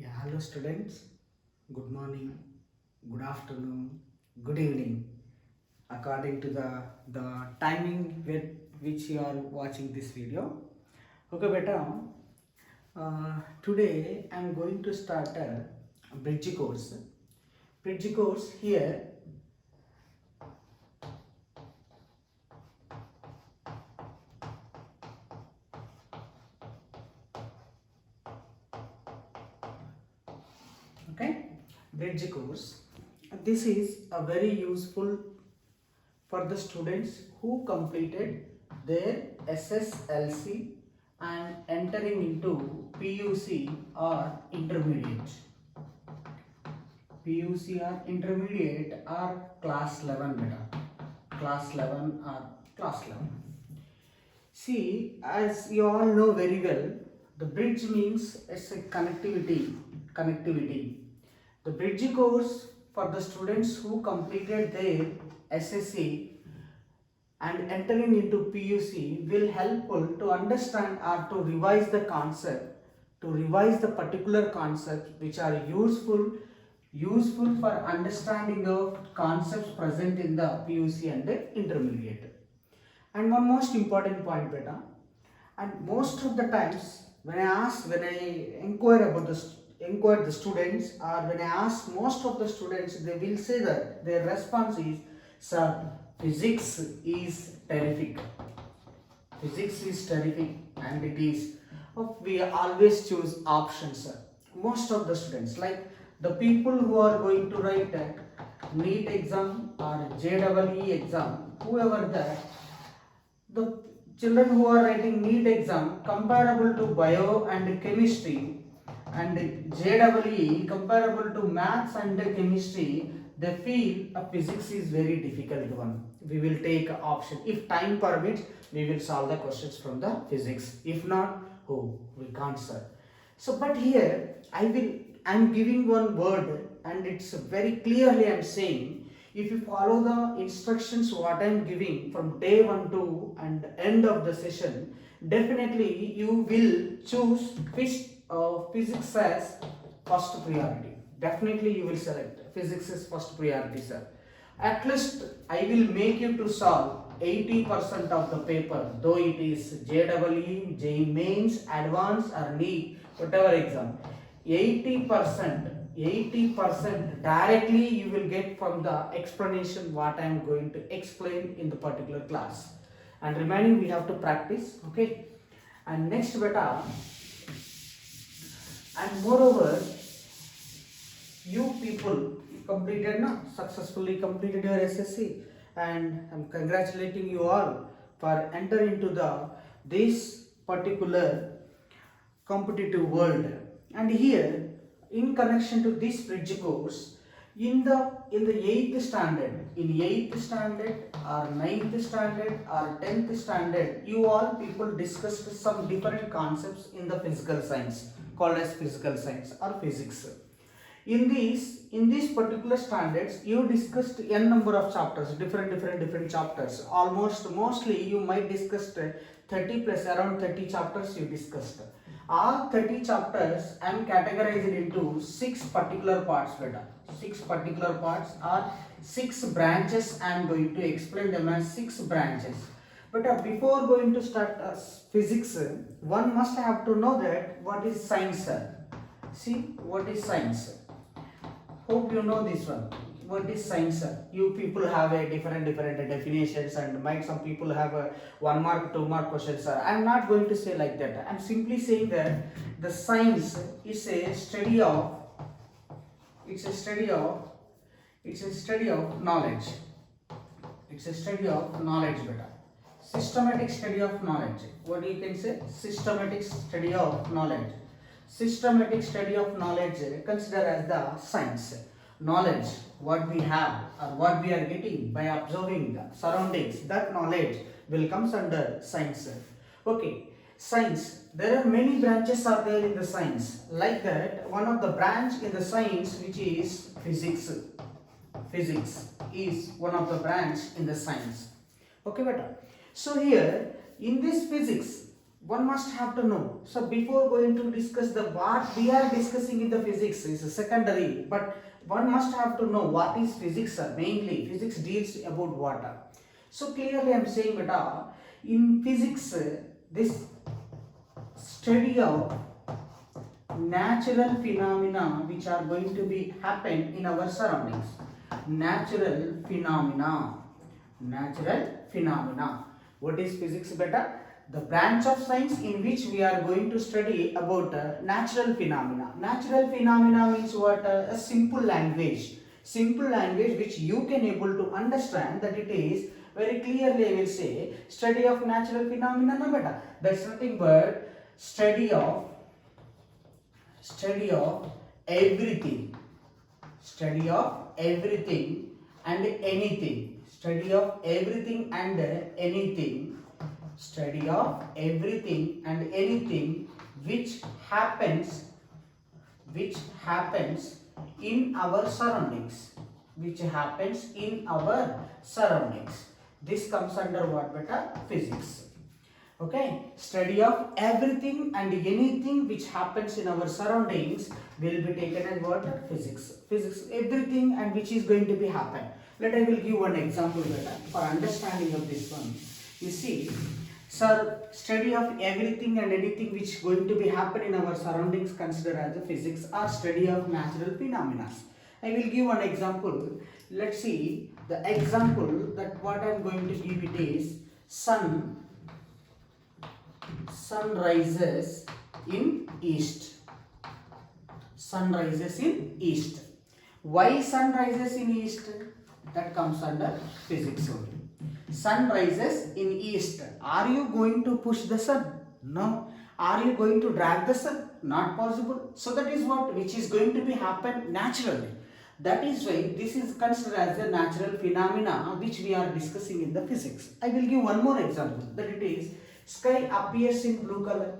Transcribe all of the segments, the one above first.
Yeah, hello students. Good morning, good afternoon, good evening, according to the timing with which you are watching this video. Okay, beta. Today I am going to start a bridge course. Bridge course here. Okay, bridge course. This is a very useful for the students who completed their SSLC and entering into PUC or intermediate. PUC or intermediate or class 11 beta. Class 11 or class 11. See, as you all know very well, the bridge means it's a connectivity. Connectivity. The bridge course for the students who completed their SSC and entering into PUC will helpful to understand or to revise the concept, to revise the particular concepts which are useful for understanding of concepts present in the PUC and the intermediate. And one most important point, beta, and most of the times when I inquire about inquire the students, or when I ask most of the students, they will say that their response is, sir, physics is terrific. Physics is terrific, and it is. We always choose options, sir. Most of the students, like the people who are going to write a NEET exam or JEE exam, whoever that, the children who are writing NEET exam comparable to bio and chemistry, and JEE comparable to maths and chemistry, they feel a physics is very difficult one. We will take option. If time permits, we will solve the questions from the physics. If not, oh, we can't, sir. So, but here I'm giving one word, and it's very clearly I'm saying, if you follow the instructions what I am giving from day 1 to and end of the session, definitely you will choose physics as first priority. Definitely you will select physics as first priority, sir. At least I will make you to solve 80% of the paper, though it is JEE, JEE Mains, Advanced or NEET, whatever exam. 80% directly you will get from the explanation what I am going to explain in the particular class, and remaining we have to practice. Okay, and next beta, and moreover, you people completed now successfully completed your SSC, and I'm congratulating you all for entering into the this particular competitive world. And here, in connection to this bridge course, in the 8th standard, in 8th standard or 9th standard or 10th standard, you all people discussed some different concepts in the physical science called as physical science or physics. In these particular standards, you discussed n number of chapters, different chapters. Mostly you might discussed 30 plus, around 30 chapters you discussed. All 30 chapters I am categorized into 6 particular parts, beta. 6 particular parts or 6 branches. I am going to explain them as 6 branches. But before going to start physics, one must have to know that what is science. See, what is science? Hope you know this one. What is science? You people have a different definitions, and might some people have a 1 mark, 2 mark questions. I am not going to say like that. I am simply saying that the science is a study of, it's a study of, it's a study of knowledge. It's a study of knowledge, beta. Systematic study of knowledge. What you can say? Systematic study of knowledge. Systematic study of knowledge consider as the science. Knowledge, what we have or what we are getting by observing the surroundings, that knowledge will comes under science. Okay, science. There are many branches are there in the science. Like that, one of the branch in the science which is physics. Physics is one of the branch in the science. Okay, beta. So here in this physics, one must have to know. So before going to discuss the what we are discussing in the physics is secondary, but one must have to know what is physics, sir. Mainly physics deals about water. So clearly I am saying beta, in physics this study of natural phenomena which are going to be happen in our surroundings. Natural phenomena. What is physics beta? The branch of science in which we are going to study about natural phenomena. Natural phenomena means what? A simple language. Simple language which you can able to understand, that it is very clearly I will say study of natural phenomena no beta. That's nothing but study of everything, study of everything and anything, study of everything and anything, study of everything and anything which happens in our surroundings, which happens in our surroundings. This comes under what beta? Physics. Okay, study of everything and anything which happens in our surroundings will be taken as what? Physics. Physics, everything and which is going to be happen. Let I will give one example better for understanding of this one. You see, sir, study of everything and anything which is going to be happen in our surroundings considered as a physics or study of natural phenomena. I will give one example. Let's see the example that what I am going to give it is sun rises in east. Sun rises in east. Why sun rises in east? That comes under physics only. Sun rises in east. Are you going to push the sun? No. Are you going to drag the sun? Not possible. So that is what which is going to be happen naturally. That is why this is considered as a natural phenomena which we are discussing in the physics. I will give one more example, that it is sky appears in blue color.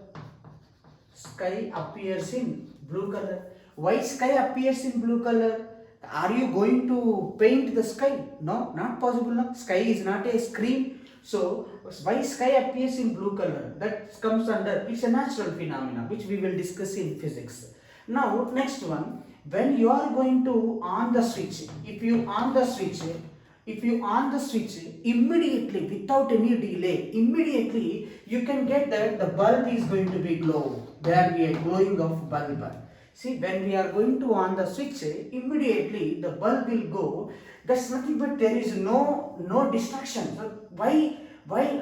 Sky appears in blue color. Why sky appears in blue color? Are you going to paint the sky? No, not possible. No? Sky is not a screen. So why sky appears in blue color? That comes under, it's a natural phenomena which we will discuss in physics. Now next one, when you are going to on the switch, if you on the switch, immediately without any delay, immediately you can get that the bulb is going to be glow. There we are glowing of bulb. See, when we are going to on the switch, immediately the bulb will go. That's nothing but there is no distraction. So why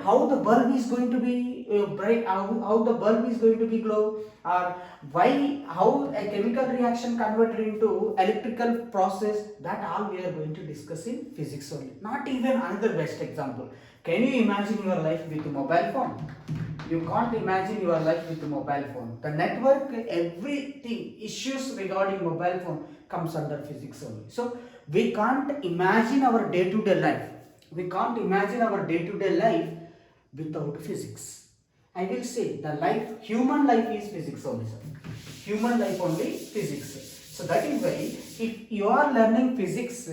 how the bulb is going to be bright, how the bulb is going to be glow, or why how a chemical reaction converted into electrical process, that all we are going to discuss in physics only. Not even another best example. Can you imagine your life with a mobile phone? You can't imagine your life with a mobile phone. The network, everything, issues regarding mobile phone comes under physics only. So we can't imagine our day-to-day life. We can't imagine our day-to-day life without physics. I will say the life, human life is physics only, sir. Human life only physics. So that is why if you are learning physics,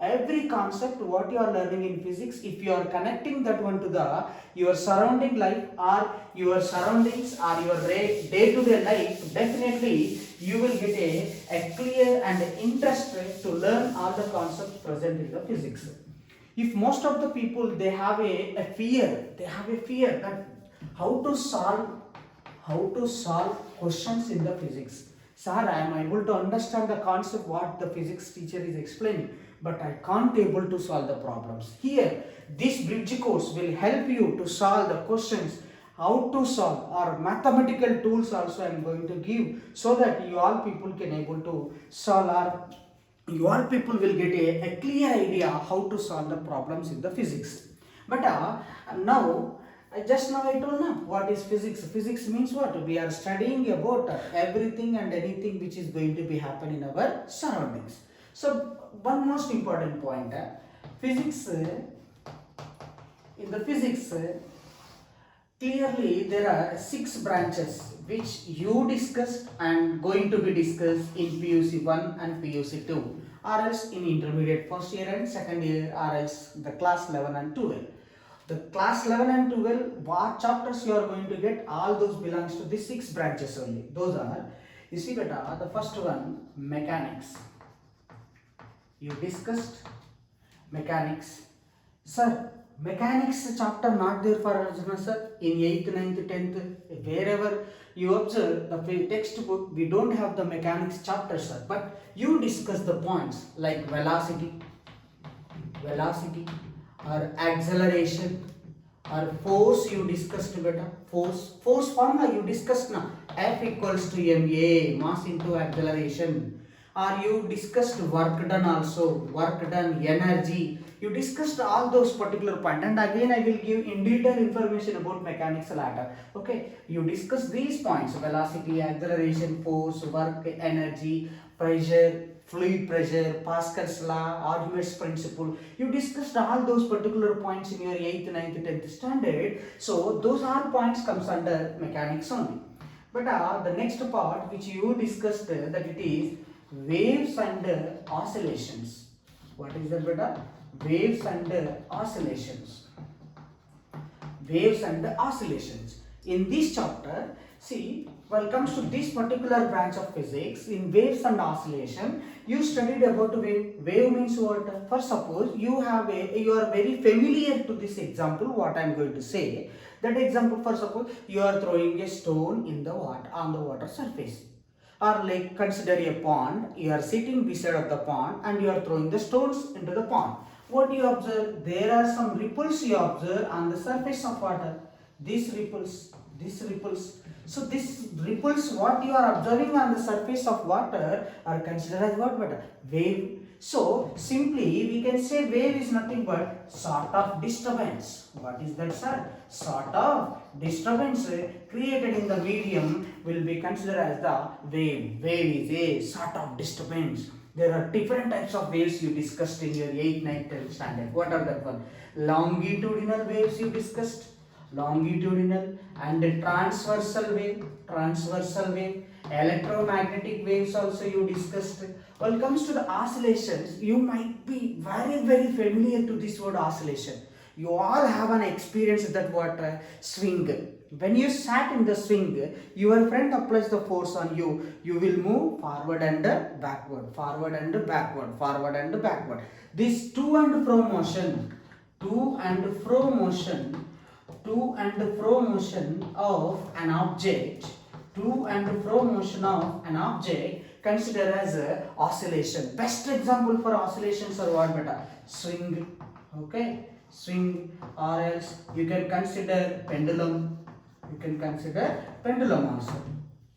every concept what you are learning in physics, if you are connecting that one to the your surrounding life or your surroundings or your day-to-day life, definitely you will get a clear and interest to learn all the concepts present in the physics. If most of the people they have a fear that how to solve questions in the physics. Sir, I am able to understand the concept what the physics teacher is explaining, but I can't able to solve the problems. Here, this bridge course will help you to solve the questions, how to solve, or mathematical tools also I am going to give, so that you all people can able to solve, or you all people will get a clear idea how to solve the problems in the physics. But now just now I told now what is physics. Physics means what? We are studying about everything and anything which is going to be happen in our surroundings. So one most important point, physics, in the physics, clearly there are 6 branches which you discussed and going to be discussed in PUC 1 and PUC 2, or else in intermediate first year and second year, or else the class 11 and 12. The class 11 and 12, what chapters you are going to get, all those belongs to the 6 branches only. Those are, you see beta, the first one, mechanics. You discussed mechanics. Sir, mechanics chapter not there for Arjuna sir in 8th, 9th, 10th, wherever you observe the textbook, we don't have the mechanics chapter sir, but you discuss the points like velocity or acceleration or force. You discussed beta, force formula you discussed now, F equals to ma, mass into acceleration. Or you discussed work done also, work done, energy. You discussed all those particular points, and again I will give in detail information about mechanics later. Okay, you discuss these points: velocity, acceleration, force, work, energy, pressure, fluid pressure, Pascal's law, Archimedes principle. You discussed all those particular points in your 8th, 9th, 10th standard. So those are points comes under mechanics only. But the next part which you discussed that it is waves and oscillations. What is that beta? Waves and oscillations. Waves and oscillations. In this chapter, see, when it comes to this particular branch of physics, in waves and oscillation, you studied about wave. Wave means what? For suppose you are very familiar to this example, what I am going to say. That example, for suppose you are throwing a stone in the water, on the water surface. Or like consider a pond, you are sitting beside of the pond and you are throwing the stones into the pond. What you observe? There are some ripples you observe on the surface of water. These ripples. So these ripples what you are observing on the surface of water are considered as what? Wave. So simply we can say wave is nothing but sort of disturbance. What is that sir? Sort of disturbance created in the medium will be considered as the wave. Wave is a sort of disturbance. There are different types of waves you discussed in your 8th, 9th, 10th standard. What are that one? Longitudinal waves you discussed. Longitudinal and transversal wave. Electromagnetic waves also you discussed. When it comes to the oscillations, you might be very, very familiar to this word oscillation. You all have an experience that what swing. When you sat in the swing, your friend applies the force on you. You will move forward and backward, forward and backward, forward and backward. This to and fro motion of an object, considered as a oscillation. Best example for oscillations are what beta? Swing. Okay, swing, or else you can consider pendulum. Also.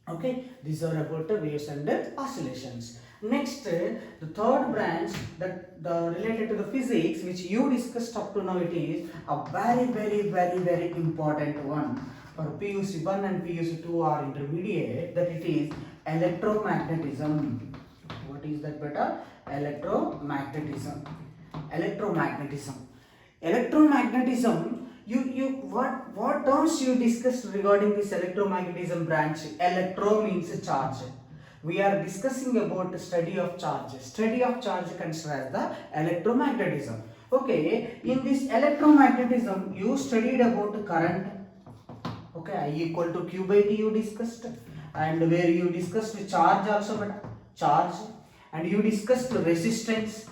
Okay, these are about the waves and oscillations. Next, the third branch that related to the physics which you discussed up to now, it is a very, very, very, very important one. For PUC 1 and PUC 2 are intermediate, that it is electromagnetism. What is that beta? Electromagnetism. What terms you discussed regarding this electromagnetism branch? Electro means charge. We are discussing about the study of charge. Study of charge considered as the electromagnetism. Okay, in this electromagnetism, you studied about current. Okay, I equal to Q by T you discussed, and where you discussed charge also, but charge, and you discussed resistance.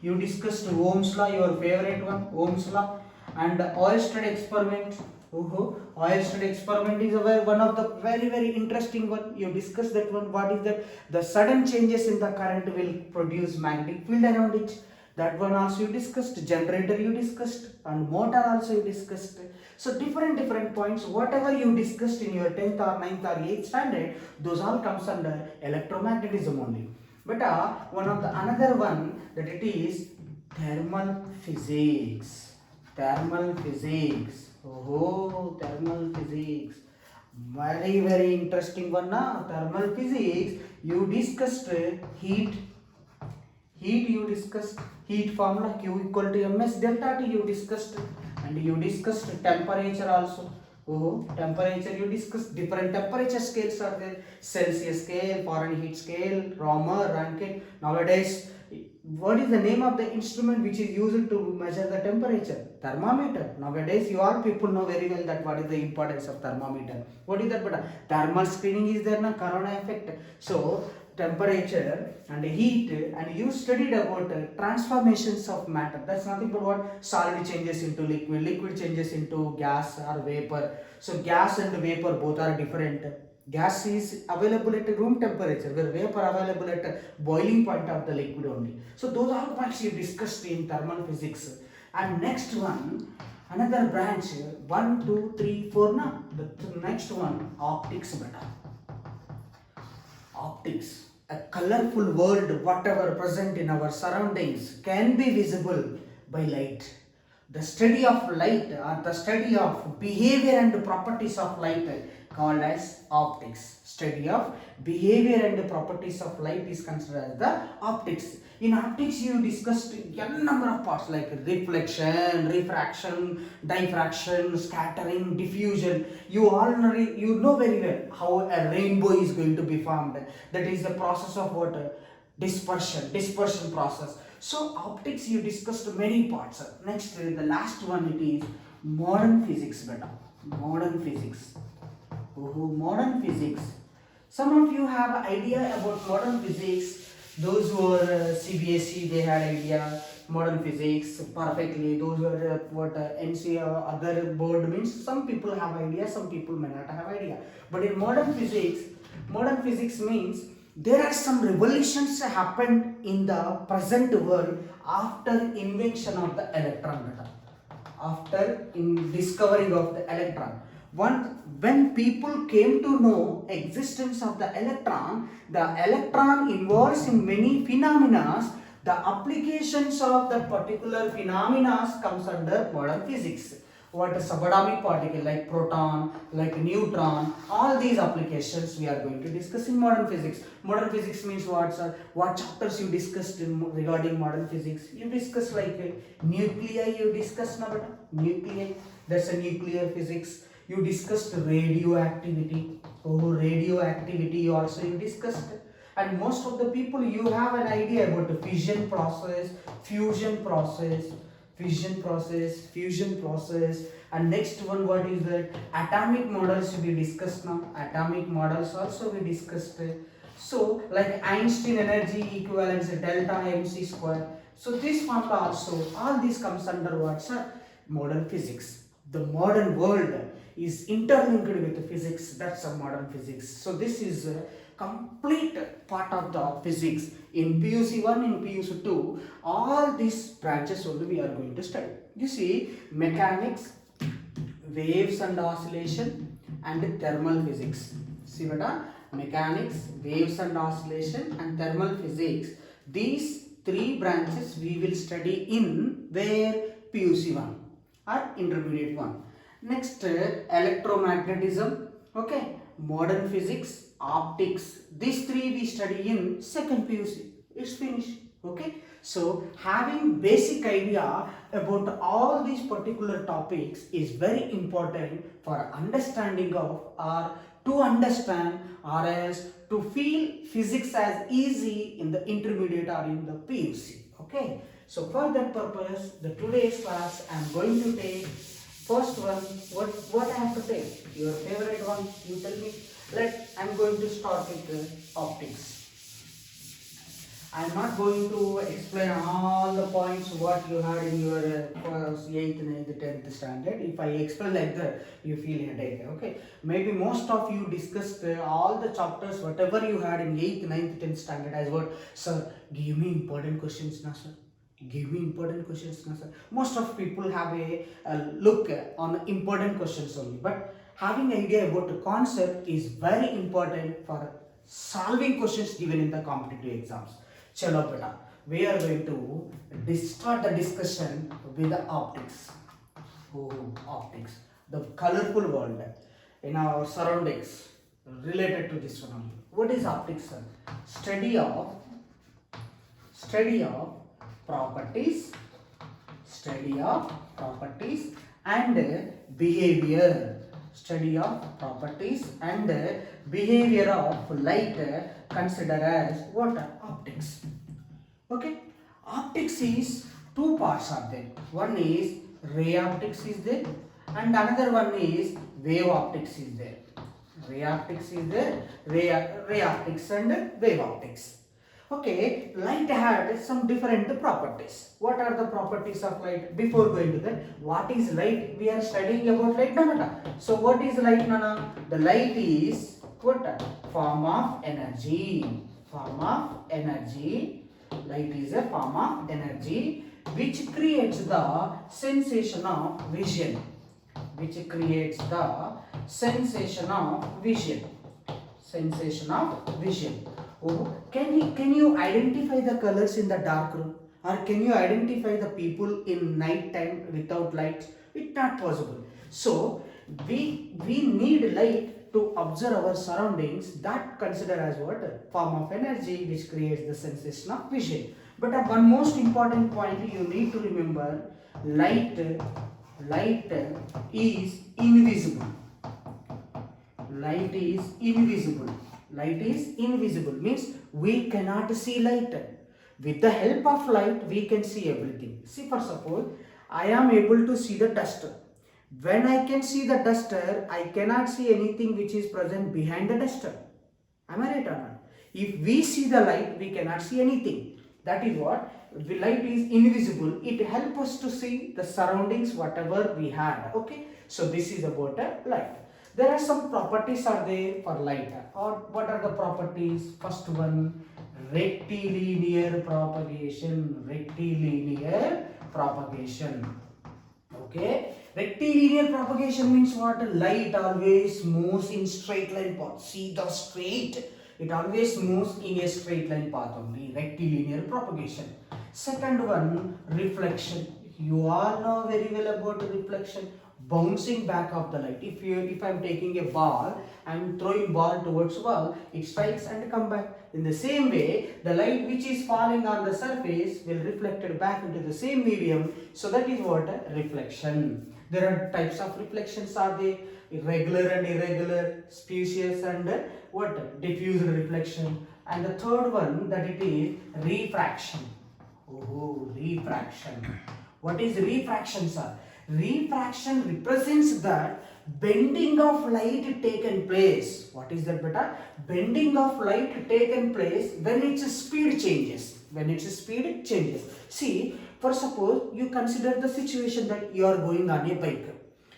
You discussed Ohm's law, your favorite one, Ohm's law, and Oersted experiment. Oersted experiment is one of the very, very interesting one. You discussed that one. What is that? The sudden changes in the current will produce magnetic field around it. That one also you discussed. Generator you discussed, and motor also you discussed. So different points, whatever you discussed in your 10th or 9th or 8th standard, those all comes under electromagnetism only. But another one, that it is thermal physics. Thermal physics. Very, very interesting one na. Thermal physics. You discussed heat you discussed, heat formula Q equal to ms delta T you discussed, and you discussed temperature also. Temperature you discussed. Different temperature scales are there. Celsius scale, Fahrenheit scale, Romer, Rankine. Nowadays what is the name of the instrument which is used to measure the temperature? Thermometer. Nowadays you all people know very well that what is the importance of thermometer. What is that? But thermal screening is there, na corona effect. So temperature and heat, and you studied about transformations of matter. That's nothing but what? Solid changes into liquid, liquid changes into gas or vapor. So gas and vapor both are different. Gas is available at room temperature, where vapor available at boiling point of the liquid only. So those are points you discussed in thermal physics. And next one, another branch, 1, 2, 3, 4. Now the next one, optics beta. Optics, a colorful world, whatever present in our surroundings, can be visible by light. The study of light, or the study of behavior and properties of light, called as optics. Study of behavior and properties of light is considered as the optics. In optics, you discussed n number of parts like reflection, refraction, diffraction, scattering, diffusion. You know very well how a rainbow is going to be formed. That is the process of what? Dispersion process. So optics, you discussed many parts. Next, the last one, it is modern physics beta. Modern physics. Modern physics. Some of you have idea about modern physics. Those who were CBSE, they had idea modern physics perfectly. Those who were what NCERT or other board means, some people have idea, some people may not have idea. But in modern physics means there are some revolutions happened in the present world after invention of the electron beta. After in discovering of the electron. When people came to know existence of the electron involves in many phenomena. The applications of that particular phenomena comes under modern physics. What a subatomic particle like proton, like neutron, all these applications we are going to discuss in modern physics. Modern physics means what, sir? What chapters you discussed regarding modern physics? You discuss like nuclei, you discussed now, nuclei, that's a nuclear physics. You discussed radioactivity. Radioactivity also you discussed. And most of the people, you have an idea about the fission process, fusion process, and next one, what is that? Atomic models we discussed now. Atomic models also we discussed. So like Einstein energy equivalence delta mc square. So this formula also, all this comes under what, sir? Modern physics. The modern world is interlinked with the physics. That's a modern physics. So this is a complete part of the physics. In PUC 1, in PUC 2, all these branches only we are going to study. You see, mechanics, waves and oscillation, and thermal physics. See beta, mechanics, waves and oscillation, and thermal physics. These three branches we will study in where PUC 1 or intermediate 1. Next, electromagnetism, okay, modern physics, optics. These three we study in second PUC. It's finished, okay. So having basic idea about all these particular topics is very important for understanding of, or to understand, or else to feel physics as easy in the intermediate or in the PUC, okay. So for that purpose, the today's class I am going to take first one. What I have to take? Your favorite one, you tell me. I am going to start with optics. I am not going to explain all the points what you had in your 8th, 9th, 10th standard. If I explain like that, you feel headache, okay. Maybe most of you discussed all the chapters, whatever you had in 8th, 9th, 10th standard as what, sir, give me important questions now, sir. Give me important questions now, sir. Most of people have a look on important questions only, but having idea about the concept is very important for solving questions given in the competitive exams. Chalo beta, we are going to start the discussion with the optics. Optics, the colorful world in our surroundings related to this one only. What is optics, sir? Study of properties and behavior. Study of properties and behavior of light considered as what? Optics. Okay, optics is two parts are there. One is ray optics is there, and another one is wave optics is there. Ray optics is there, ray optics and wave optics. Okay, light had some different properties. What are the properties of light? Before going to that, what is light? We are studying about light, Nana. So what is light, Nana? The light is what? Form of energy. Form of energy. Light is a form of energy which creates the sensation of vision. Which creates the sensation of vision. Sensation of vision. Oh, can you identify the colors in the dark room, or can you identify the people in night time without light? It's not possible. So we need light to observe our surroundings. That considered as what? A form of energy which creates the sensation of vision. But one most important point you need to remember: light is invisible. Light is invisible. Light is invisible means we cannot see light. With the help of light, we can see everything. See, for suppose, I am able to see the duster. When I can see the duster, I cannot see anything which is present behind the duster. Am I right or not? If we see the light, we cannot see anything. That is what the light is invisible. It helps us to see the surroundings, whatever we had. Okay. So this is about a light. There are some properties are there for light. Or what are the properties? First one, rectilinear propagation. Rectilinear propagation. Okay. Rectilinear propagation means what? Light always moves in straight line path. See the straight. It always moves in a straight line path only. Rectilinear propagation. Second one, reflection. You all know very well about reflection. Bouncing back of the light. If I am taking a ball, I am throwing ball towards wall, it strikes and come back. In the same way, the light which is falling on the surface will reflected back into the same medium. So that is what? Reflection. There are types of reflections are there. Regular and irregular, specious and what? Diffuse reflection. And the third one, that it is refraction. Oh, refraction. What is refraction, sir? Refraction represents that bending of light taken place. What is that, beta? Bending of light taken place when its speed changes. When its speed changes. See, for suppose you consider the situation that you are going on a bike.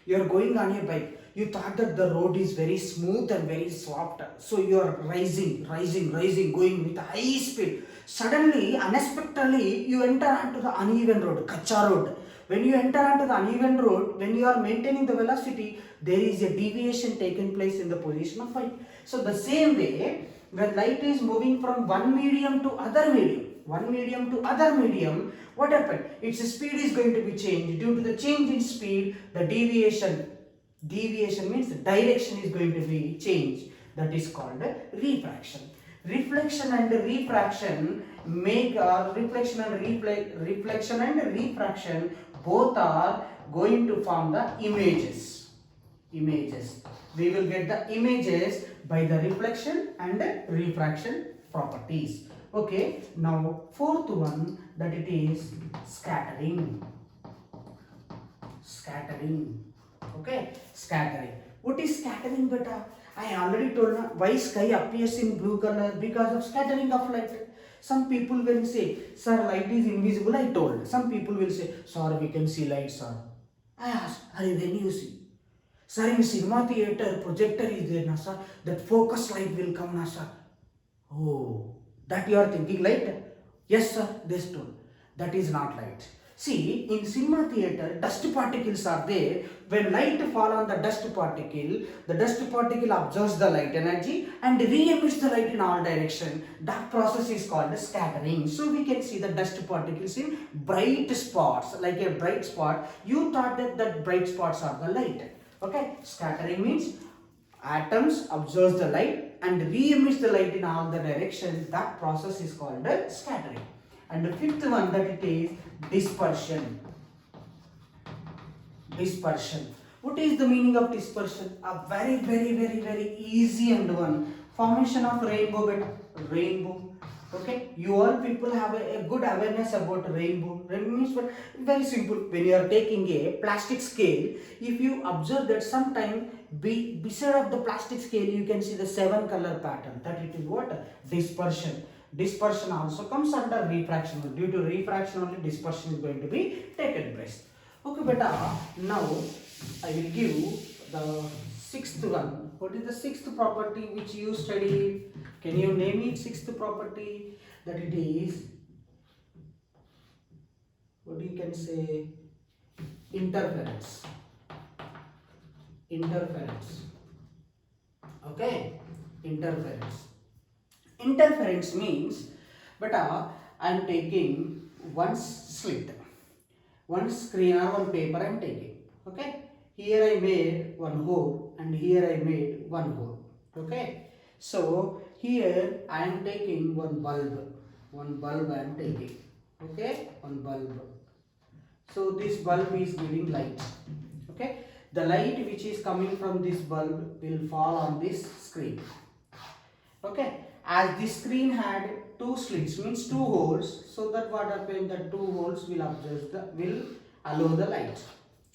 You are going on a bike. You thought that the road is very smooth and very soft. So you are rising, going with high speed. Suddenly, unexpectedly, you enter onto the uneven road, kacha road. When you enter onto the uneven road, when you are maintaining the velocity, there is a deviation taken place in the position of light. So the same way, when light is moving from one medium to other medium, what happened? Its speed is going to be changed. Due to the change in speed, the deviation means the direction is going to be changed. That is called refraction. Reflection and refraction make reflection and refraction both are going to form the images. We will get the images by the reflection and refraction properties. Okay, now fourth one, that it is scattering. Okay, scattering. What is scattering, beta? I already told you why sky appears in blue color, because of scattering of light. Some people will say, sir, light is invisible. I told. Some people will say, sir, we can see light, sir. I asked, when you see? Sir, in cinema theater, projector is there, na, sir. That focus light will come, na, sir. Oh, that you are thinking light? Yes, sir, this told. That is not light. See, in cinema theater, dust particles are there. When light fall on the dust particle absorbs the light energy and re-emits the light in all direction. That process is called scattering. So we can see the dust particles in bright spots, like a bright spot. You thought that bright spots are the light. Okay, scattering means atoms absorbs the light and re-emits the light in all the directions. That process is called scattering. And the fifth one, that it is dispersion. What is the meaning of dispersion? A very easy and one. Formation of rainbow. Okay, you all people have a good awareness about rainbow. Rainbow means what? Very simple. When you are taking a plastic scale, if you observe that sometime beside of the plastic scale, you can see the 7-color pattern. That it is what? Dispersion. Dispersion also comes under refraction. Due to refraction only dispersion is going to be taken place. Okay, beta. Now I will give the sixth one. What is the sixth property which you studied? Can you name it? Sixth property, that it is, what you can say, interference. Interference. Okay, interference. Interference means, but I am taking one slit, one screen or one paper I am taking. Okay, here I made one hole and here I made one hole. Okay, so here I am taking one bulb I am taking. Okay, one bulb. So this bulb is giving light. Okay, the light which is coming from this bulb will fall on this screen. Okay, as this screen had two slits, means two holes, so that what happened, that two holes will allow the light.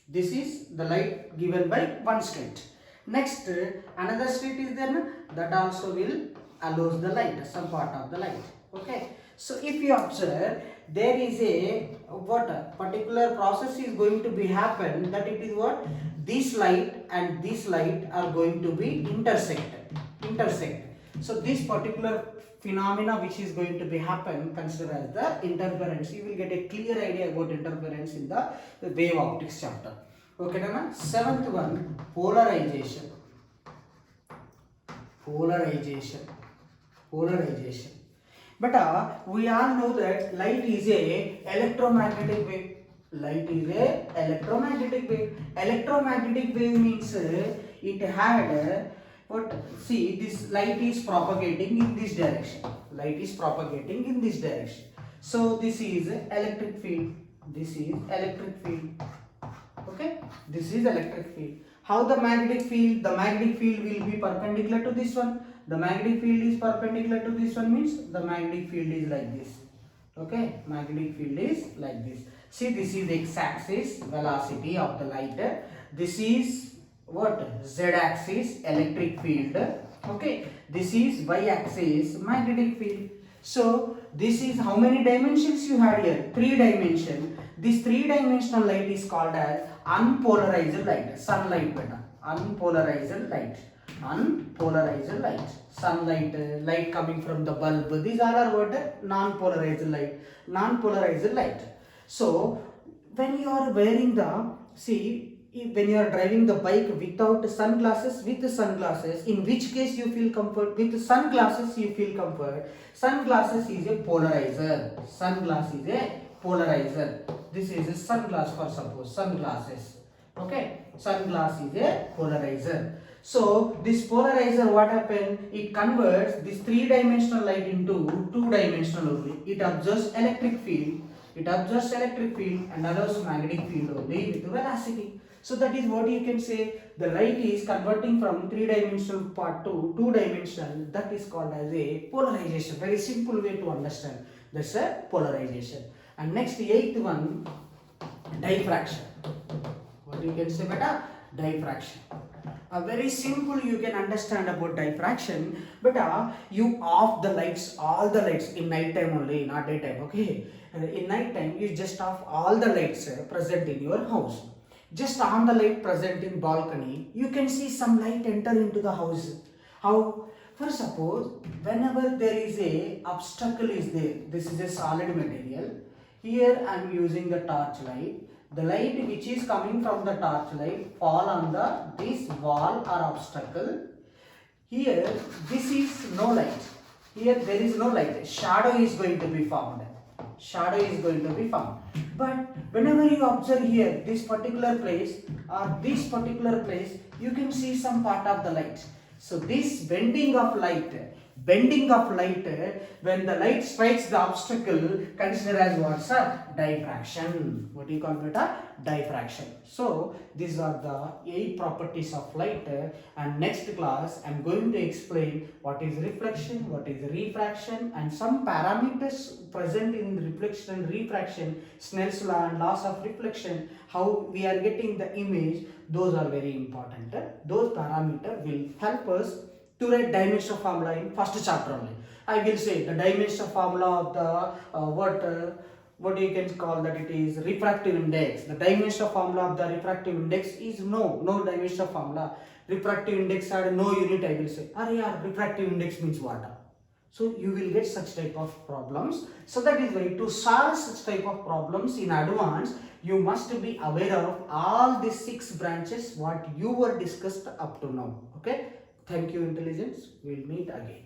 This is the light given by one slit. Next, another slit is there, that also will allows the light, some part of the light. Okay, so if you observe, there is a what particular process is going to be happen, that it is what, this light and this light are going to be intersect. So this particular phenomena which is going to be happen, consider as the interference. You will get a clear idea about interference in the wave optics chapter. Okay, Nana? Seventh one, polarization. Polarization. But we all know that light is a electromagnetic wave. Electromagnetic wave means it had what? See, this light is propagating in this direction. So this is electric field. Okay, this is electric field. How the magnetic field? The magnetic field will be perpendicular to this one. The magnetic field is perpendicular to this one, means the magnetic field is like this. Okay, magnetic field is like this. See, this is x-axis, velocity of the light. This is what? Z-axis, electric field. Okay, this is y-axis, magnetic field. So this is how many dimensions you had here? 3 dimension. This 3-dimensional light is called as unpolarized light. Sunlight, beta. Unpolarized light. Sunlight, light coming from the bulb. These all are what? Non-polarized light. So when you are wearing when you are driving the bike without sunglasses, with sunglasses, in which case you feel comfort? With sunglasses you feel comfort. Sunglasses is a polarizer. This is a sunglass, for suppose sunglasses. Okay, sunglass is a polarizer. So this polarizer, what happened? It converts this 3-dimensional light into 2-dimensional only. It absorbs electric field. And allows magnetic field only with velocity. So that is what you can say. The light is converting from 3-dimensional part to 2-dimensional. That is called as a polarization. Very simple way to understand. That's a polarization. And next, 8th one, diffraction. What you can say, beta? Diffraction. Very simple, you can understand about diffraction. But you off the lights, all the lights in night time only, not daytime. Okay, in night time you just off all the lights present in your house. Just on the light present in balcony, you can see some light enter into the house. How? For suppose, whenever there is a obstacle is there, this is a solid material. Here I am using the torch light. The light which is coming from the torch light fall on this wall or obstacle. Here this is no light. Here there is no light. Shadow is going to be formed. But whenever you observe here this particular place or this particular place, you can see some part of the light. So this bending of light Bending of light, when the light strikes the obstacle, consider as what, sir? Diffraction. What do you call beta? Diffraction. So these are the 8 properties of light, and next class I am going to explain what is reflection, what is refraction, and some parameters present in reflection and refraction, Snell's law and laws of reflection, how we are getting the image. Those are very important. Those parameters will help us to write dimensional formula in first chapter only. I will say the dimensional formula of the what you can call that, it is refractive index. The dimensional formula of the refractive index is no dimensional formula. Refractive index had no unit, I will say. Yeah, refractive index means what? So you will get such type of problems. So that is why to solve such type of problems in advance, you must be aware of all these 6 branches what you were discussed up to now. Okay. Thank you, intelligence. We'll meet again.